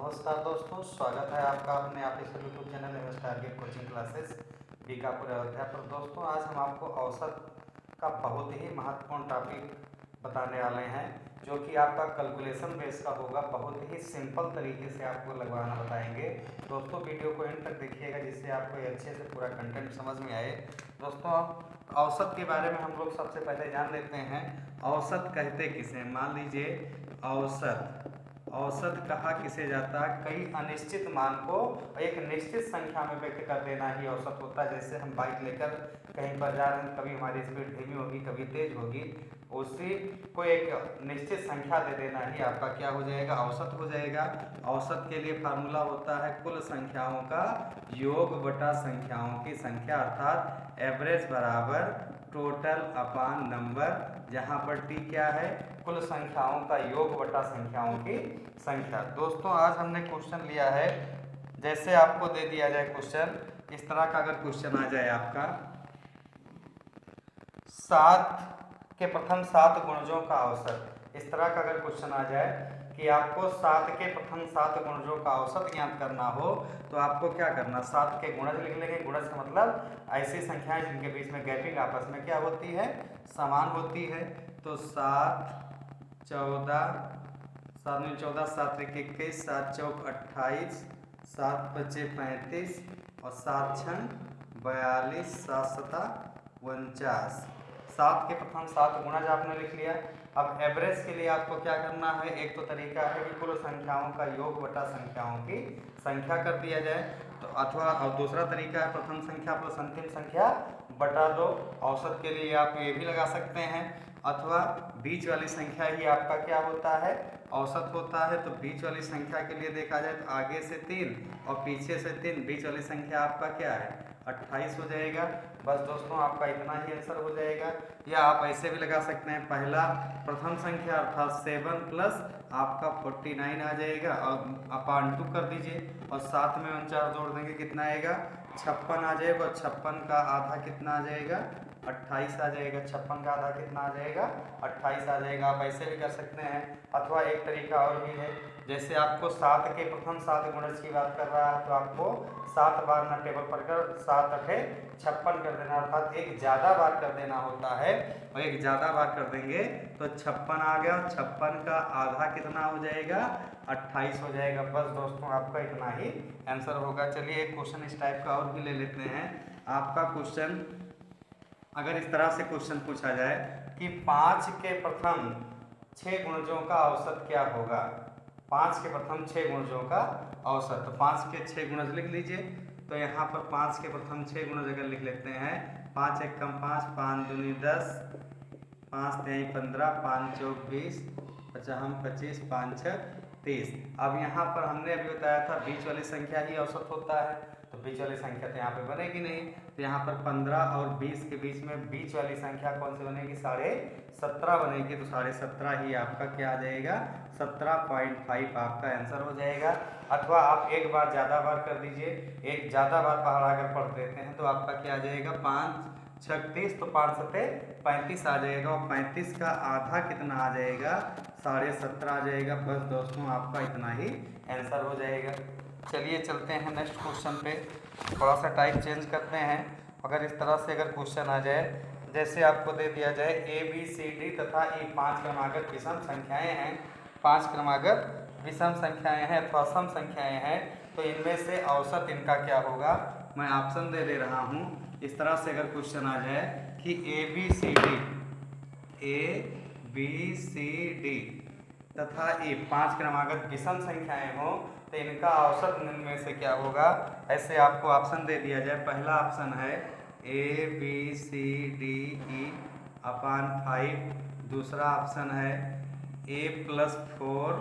नमस्कार दोस्तों, स्वागत है आपका अपने official YouTube channel MS target coaching classes Bikapur Ayodhya पर। दोस्तों, आज हम आपको औसत का बहुत ही महत्वपूर्ण टॉपिक बताने वाले हैं, जो कि आपका कैलकुलेशन बेस का होगा। बहुत ही सिंपल तरीके से आपको लगवाना बताएंगे। दोस्तों, वीडियो को एंड तक देखिएगा, जिससे आपको अच्छे से पूरा कंटेंट समझ में आए। दोस्तों, औसत के बारे में हम लोग सबसे पहले जान लेते हैं। औसत कहते किसे? मान लीजिए औसत कहा किसे जाता है? कई अनिश्चित मान को एक निश्चित संख्या में व्यक्त कर देना ही औसत होता है। जैसे हम बाइक लेकर कहीं पर जा रहे हैं, कभी हमारी स्पीड धीमी होगी, कभी तेज होगी, उसी को एक निश्चित संख्या दे देना ही आपका क्या हो जाएगा? औसत हो जाएगा। औसत के लिए फार्मूला होता है कुल संख्याओं का योग बटा संख्याओं की संख्या, अर्थात एवरेज बराबर टोटल अपान नंबर, जहाँ पर टी क्या है? कुल संख्याओं का योग बटा संख्याओं की संख्या। दोस्तों, आज हमने क्वेश्चन लिया है, जैसे आपको दे दिया जाए क्वेश्चन इस तरह का। अगर क्वेश्चन आ जाए आपका 7 के प्रथम 7 गुणजों का औसत, इस तरह का अगर क्वेश्चन आ जाए कि आपको 7 के प्रथम 7 गुणजों का औसत ज्ञात करना हो, तो आपको क्या करना? 7 के गुणज लिख लेंगे। गुणज का मतलब ऐसी संख्याएं जिनके बीच में गैपिंग आपस में क्या होती है? समान होती है। तो 7 14 7 में 14, 7 एक 21, 7 चौक 28, 7 पचे 35 और 7 छन 42, 7 सता 49। 7 के प्रथम 7 गुणज आपने लिख लिया। अब एवरेज के लिए आपको क्या करना है? एक तो तरीका है कि कुल संख्याओं का योग बटा संख्याओं की संख्या कर दिया जाए, तो अथवा और दूसरा तरीका है प्रथम संख्या प्लस अंतिम संख्या बटा 2। औसत के लिए आप ये भी लगा सकते हैं, अथवा बीच वाली संख्या ही आपका क्या होता है? औसत होता है। तो बीच वाली संख्या के लिए देखा जाए तो आगे से 3 और पीछे से 3, बीच वाली संख्या आपका क्या है? 28 हो जाएगा। बस दोस्तों, आपका इतना ही आंसर हो जाएगा। या आप ऐसे भी लगा सकते हैं, पहला प्रथम संख्या अर्थात 7 प्लस आपका 49 आ जाएगा और अपान 2 कर दीजिए, और साथ में 49 जोड़ देंगे, कितना आएगा? 56 आ जाएगा। और 56 का आधा कितना आ जाएगा? 28 आ जाएगा। 56 का आधा कितना आ जाएगा? 28 आ जाएगा। आप ऐसे भी कर सकते हैं, अथवा एक तरीका और भी है। जैसे आपको 7 के प्रथम 7 गुणज की बात कर रहा है, तो आपको 7 बार ना टेबल पर कर 7 अठे 56 कर देना, अर्थात एक ज़्यादा बार कर देना होता है। और एक ज़्यादा बार कर देंगे तो 56 आ गया। 56 का आधा कितना हो जाएगा? 28 हो जाएगा। बस दोस्तों, आपका इतना ही आंसर होगा। चलिए एक क्वेश्चन इस टाइप का और भी ले लेते हैं। आपका क्वेश्चन अगर इस तरह से क्वेश्चन पूछा जाए कि 5 के प्रथम 6 गुणजों का औसत क्या होगा? 5 के प्रथम 6 गुणजों का औसत। तो 5 के 6 गुणज लिख लीजिए। तो यहाँ पर 5 के प्रथम 6 गुणज अगर लिख लेते हैं, 5 एक कम 5, 5 दूनी 10, 5 तेई 15, 5 चौक 20, 55 25, 5 छः 30। अब यहाँ पर हमने अभी बताया था बीच वाली संख्या ही औसत होता है, तो बीच वाली संख्या तो यहाँ पे बनेगी नहीं। तो यहाँ पर 15 और 20 के बीच में बीच वाली संख्या कौन सी बनेगी? 17.5 बनेगी। तो 17.5 ही आपका क्या आ जाएगा? 17.5 आपका आंसर हो जाएगा। अथवा आप एक बार ज़्यादा बार कर दीजिए, एक ज़्यादा बार पहाड़ा अगर पढ़ देते हैं तो आपका क्या आ जाएगा? 5 36, तो 5 सते 35 आ जाएगा। और 35 का आधा कितना आ जाएगा? 17.5 आ जाएगा। बस दोस्तों, आपका इतना ही आंसर हो जाएगा। चलिए चलते हैं नेक्स्ट क्वेश्चन पे। थोड़ा सा टाइप चेंज करते हैं। अगर इस तरह से अगर क्वेश्चन आ जाए, जैसे आपको दे दिया जाए ABCD तथा E 5 क्रमागत विषम संख्याएं हैं। 5 क्रमागत विषम संख्याएं हैं अथवा सम संख्याएं हैं, तो इनमें से औसत इनका क्या होगा? मैं ऑप्शन दे रहा हूँ। इस तरह से अगर क्वेश्चन आ जाए कि ABCD तथा E 5 क्रमागत विषम संख्याएं हो, तो इनका औसत निम्न में से क्या होगा? ऐसे आपको ऑप्शन दे दिया जाए। पहला ऑप्शन है ABCDE अपान 5, दूसरा ऑप्शन है A+4,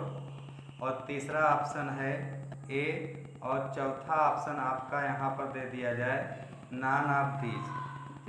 और तीसरा ऑप्शन है A, और चौथा ऑप्शन आपका यहाँ पर दे दिया जाए नॉन ऑफ दीज।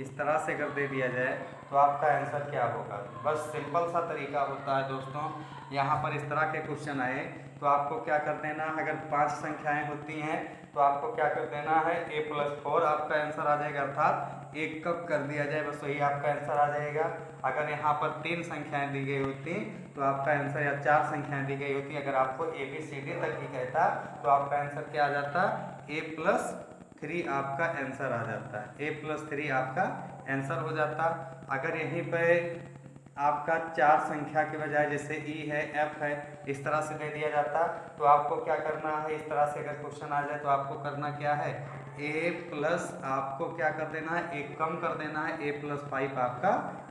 इस तरह से अगर दे दिया जाए तो आपका आंसर क्या होगा? बस सिंपल सा तरीका होता है दोस्तों। यहाँ पर इस तरह के क्वेश्चन आए तो आपको क्या कर देना है? अगर 5 संख्याएं होती हैं तो आपको क्या कर देना है? A+4 आपका आंसर आ जाएगा, अर्थात 1 कब कर दिया जाए, बस वही आपका आंसर आ जाएगा। अगर यहाँ पर 3 संख्याएं दी गई होती तो आपका आंसर, या 4 संख्याएं दी गई होती, अगर आपको ABCD तक ही कहता तो आपका आंसर क्या आ जाता, A+3 आपका आंसर आ जाता है, A+3 आपका आंसर हो जाता। अगर यहीं पे आपका 4 संख्या के बजाय जैसे E है, F है, इस तरह से दे दिया जाता तो आपको क्या करना है, इस तरह से अगर क्वेश्चन आ जाए तो आपको करना क्या है, A+ आपको क्या कर देना है, एक कम कर देना है, A+5 आपका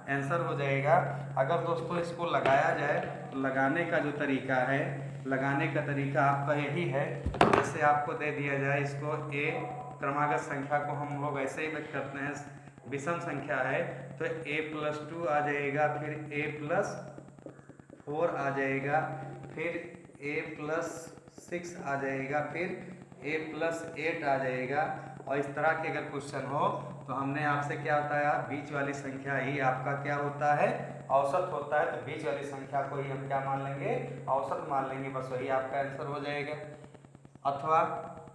आंसर हो जाएगा। अगर दोस्तों इसको लगाया जाए तो लगाने का जो तरीका है, लगाने का तरीका आपका यही है, जैसे आपको दे दिया जाए इसको A, क्रमागत संख्या को हम लोग ऐसे ही व्यक्त करते हैं, विषम संख्या है तो A+2 आ जाएगा, फिर A+4 आ जाएगा, फिर A+6 आ जाएगा, फिर A+8 आ जाएगा। और इस तरह के अगर क्वेश्चन हो तो हमने आपसे क्या बताया, बीच वाली संख्या ही आपका क्या होता है, औसत होता है। तो बीच वाली संख्या को ही हम क्या मान लेंगे, औसत मान लेंगे, बस वही आपका आंसर हो जाएगा। अथवा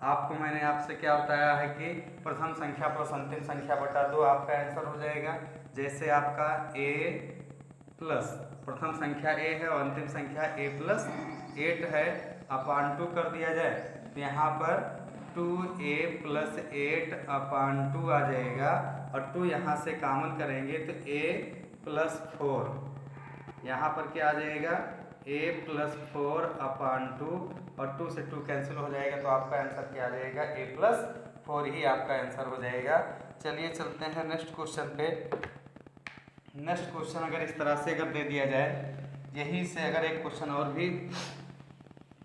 आपको मैंने आपसे क्या बताया है कि प्रथम संख्या प्लस अंतिम संख्या बटा 2 आपका आंसर हो जाएगा। जैसे आपका A+ प्रथम संख्या A है और अंतिम संख्या A+8 है, अपान 2 कर दिया जाए तो यहाँ पर 2A+8/2 आ जाएगा, और 2 यहाँ से कॉमन करेंगे तो A+4, यहाँ पर क्या आ जाएगा, A+4/2, और 2 से 2 कैंसिल हो जाएगा तो आपका आंसर क्या आ जाएगा, A+4 ही आपका आंसर हो जाएगा। चलिए चलते हैं नेक्स्ट क्वेश्चन पे। नेक्स्ट क्वेश्चन अगर इस तरह से अगर दे दिया जाए, यही से अगर एक क्वेश्चन और भी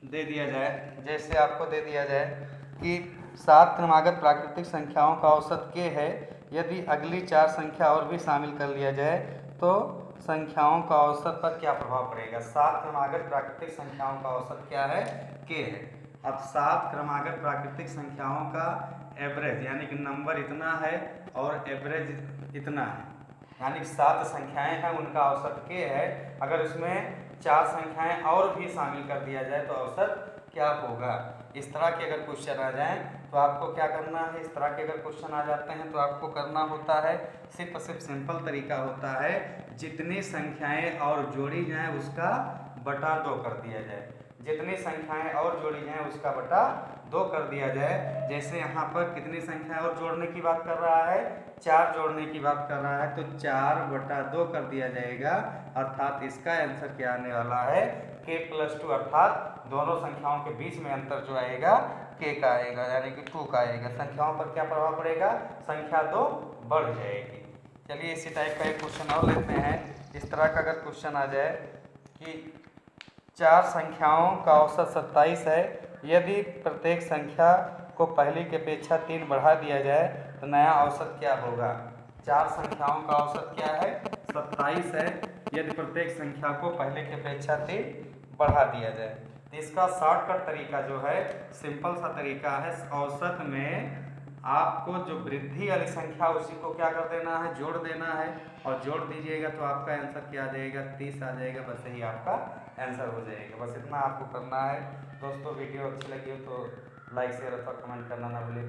दे दिया जाए, जैसे आपको दे दिया जाए कि 7 क्रमागत प्राकृतिक संख्याओं का औसत k है, यदि अगली 4 संख्या और भी शामिल कर लिया जाए तो संख्याओं का औसत पर क्या प्रभाव पड़ेगा। 7 क्रमागत प्राकृतिक संख्याओं का औसत क्या है, k है। अब 7 क्रमागत प्राकृतिक संख्याओं का एवरेज यानी कि नंबर इतना है और एवरेज इतना है, यानी 7 संख्याएं हैं उनका औसत k है। अगर उसमें 4 संख्याएं और भी शामिल कर दिया जाए तो औसत क्या होगा। इस तरह के अगर क्वेश्चन आ जाएं तो आपको क्या करना है, इस तरह के अगर क्वेश्चन आ जाते हैं तो आपको करना होता है, सिर्फ सिंपल तरीका होता है, जितनी संख्याएं और जोड़ी जाएं उसका बटा 2 कर दिया जाए, जितनी संख्याएं और जोड़ी जाएं उसका बटा 2 कर दिया जाए। जैसे यहाँ पर कितनी संख्याएं और जोड़ने की बात कर रहा है, 4 जोड़ने की बात कर रहा है, तो 4/2 कर दिया जाएगा, अर्थात इसका आंसर क्या आने वाला है, K+2, अर्थात दोनों संख्याओं के बीच में अंतर जो आएगा K का आएगा, यानी कि 2 का आएगा। संख्याओं पर क्या प्रभाव पड़ेगा, संख्या 2 बढ़ जाएगी। चलिए इसी टाइप का एक क्वेश्चन और लेते हैं। इस तरह का अगर क्वेश्चन आ जाए कि 4 संख्याओं का औसत 27 है, यदि प्रत्येक संख्या को पहली की अपेक्षा 3 बढ़ा दिया जाए तो नया औसत क्या होगा। 4 संख्याओं का औसत क्या है, 27 है, यदि प्रत्येक संख्या को पहले की अपेक्षा 3 बढ़ा दिया जाए। तो इसका शॉर्टकट तरीका जो है, सिंपल सा तरीका है, औसत में आपको जो वृद्धि वाली संख्या उसी को क्या कर देना है, जोड़ देना है, और जोड़ दीजिएगा तो आपका आंसर क्या आ जाएगा, 30 आ जाएगा, बस यही आपका आंसर हो जाएगा। बस इतना आपको करना है। दोस्तों वीडियो अच्छी लगी हो तो लाइक शेयर अथवा कमेंट करना ना भूलें।